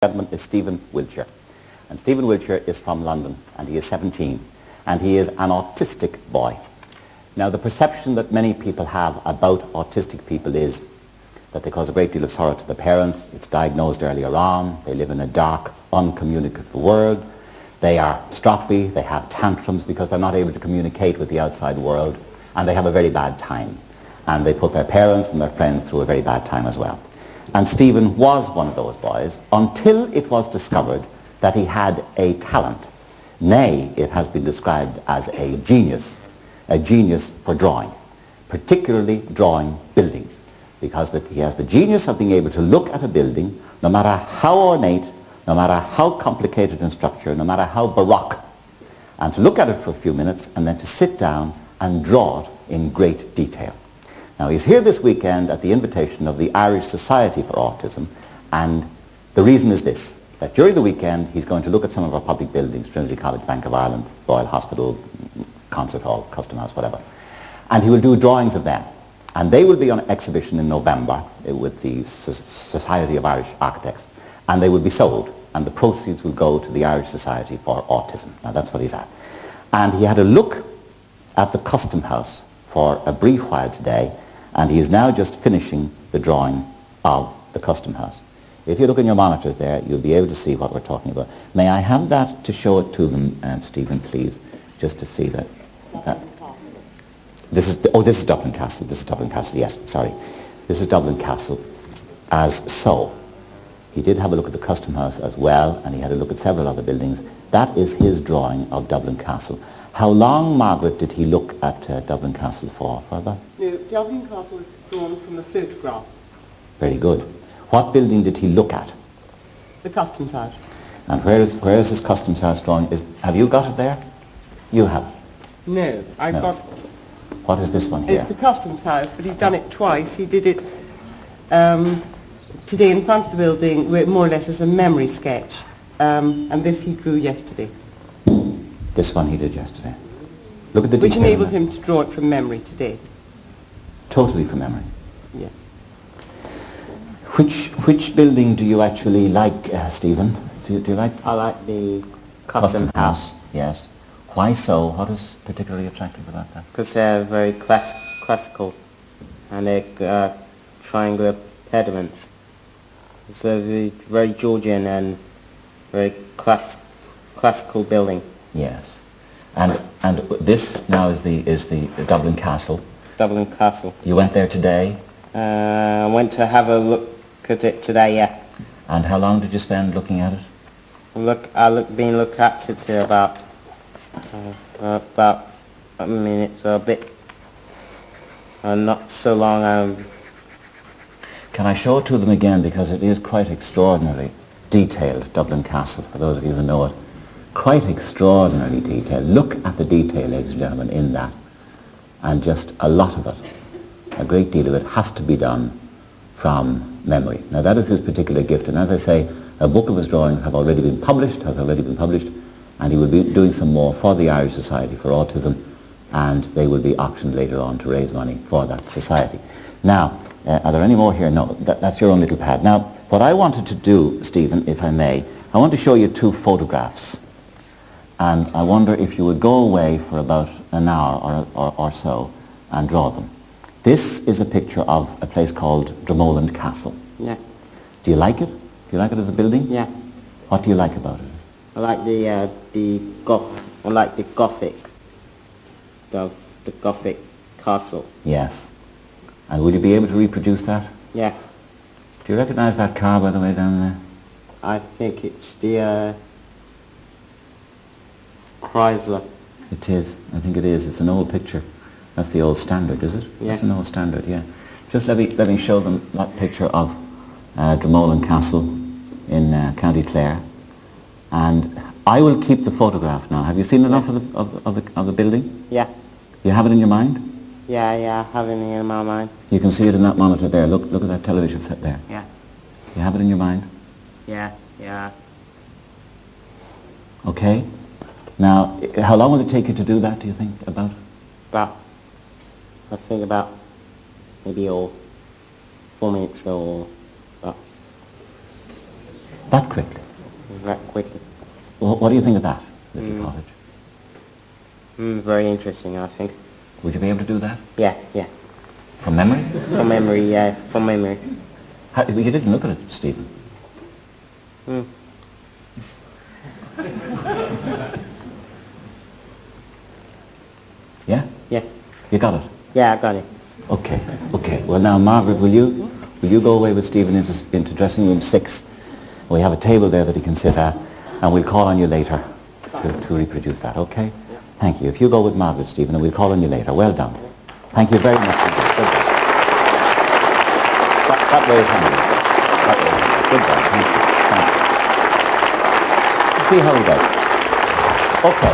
Gentleman is Stephen Wiltshire, and Stephen Wiltshire is from London, and he is 17, and he is an autistic boy. Now, the perception that many people have about autistic people is that they cause a great deal of sorrow to the parents. It's diagnosed earlier on. They live in a dark, uncommunicative world. They are stroppy. They have tantrums because they're not able to communicate with the outside world, and they have a very bad time. And they put their parents and their friends through a very bad time as well. And Stephen was one of those boys until it was discovered that he had a talent. Nay, it has been described as a genius for drawing, particularly drawing buildings, because he has the genius of being able to look at a building, no matter how ornate, no matter how complicated in structure, no matter how baroque, and to look at it for a few minutes and then to sit down and draw it in great detail. Now, he's here this weekend at the invitation of the Irish Society for Autism, and the reason is this, that during the weekend he's going to look at some of our public buildings, Trinity College, Bank of Ireland, Royal Hospital, Concert Hall, Custom House, whatever, and he will do drawings of them. And they will be on exhibition in November with the Society of Irish Architects, and they will be sold, and the proceeds will go to the Irish Society for Autism. Now, that's what he's at. And he had a look at the Custom House for a brief while today, and he is now just finishing the drawing of the Custom House. If you look in your monitors there, you'll be able to see what we're talking about. May I have that to show it to them, Stephen, please, just to see that. This is Dublin Castle. This is Dublin Castle, yes, sorry. This is Dublin Castle as so. He did have a look at the Custom House as well, and he had a look at several other buildings. That is his drawing of Dublin Castle. How long, Margaret, did he look at Dublin Castle for, further? No, Dublin Castle was drawn from a photograph. Very good. What building did he look at? The Customs House. And where is his Customs House drawing? Have you got it there? You have? No, I've got... What is this one here? It's the Customs House, but he's done it twice. He did it today in front of the building, more or less as a memory sketch. And this he drew yesterday. This one he did yesterday. Look at the Which detail. enabled him to draw it from memory today. Totally from memory? Yes. Which building do you actually like, Stephen? Do you like? I like the Custom House. Yes. Why so? What is particularly attractive about that? Because they're very classical, and they're triangular pediments. It's a very Georgian and very classical building. Yes. And this now is the Dublin Castle. Dublin Castle. You went there today? I went to have a look at it today, yeah. And how long did you spend looking at it? Been looking at it about a minute, so a bit, not so long. Can I show it to them again, because it is quite extraordinarily detailed, Dublin Castle, for those of you who know it. Quite extraordinarily detailed. Look at the detail, ladies and gentlemen, in that. And just a lot of it, a great deal of it, has to be done from memory. Now, that is his particular gift, and as I say, a book of his drawings has already been published, and he will be doing some more for the Irish Society for Autism, and they will be auctioned later on to raise money for that society. Now, are there any more here? No, that's your own little pad. Now, what I wanted to do, Stephen, if I may, I want to show you two photographs, and I wonder if you would go away for about an hour or so and draw them. This is a picture of a place called Dromoland Castle. Yeah. Do you like it? Do you like it as a building? Yeah. What do you like about it? I like the Gothic castle. Yes. And would you be able to reproduce that? Yeah. Do you recognize that car, by the way, down there? I think it's the Chrysler. It is. I think it is. It's an old picture. That's the old Standard, is it? Yeah. It's an old Standard, yeah. Just let me show them that picture of Dromoland Castle in County Clare. And I will keep the photograph now. Have you seen enough of the building? Yeah. You have it in your mind? Yeah, I have it in my mind. You can see it in that monitor there. Look at that television set there. Yeah. You have it in your mind? Yeah. Okay. Now, how long will it take you to do that, do you think, about? I think about maybe 4 minutes or That quickly. That quickly. What do you think of that, little cottage? Very interesting, I think. Would you be able to do that? Yeah, yeah. From memory? From memory, yeah, from memory. You didn't look at it, Stephen. Yeah? Yeah. You got it? Yeah, I got it. Okay, okay. Well now, Margaret, will you go away with Stephen into dressing room 6? We have a table there that he can sit at, and we'll call on you later to reproduce that, okay? Thank you. If you go with Margaret, Stephen, and we'll call on you later. Well done. Thank you very much. Good job. That way is handy. That way. Good job. Thank you. Thank you. See how he does. Okay.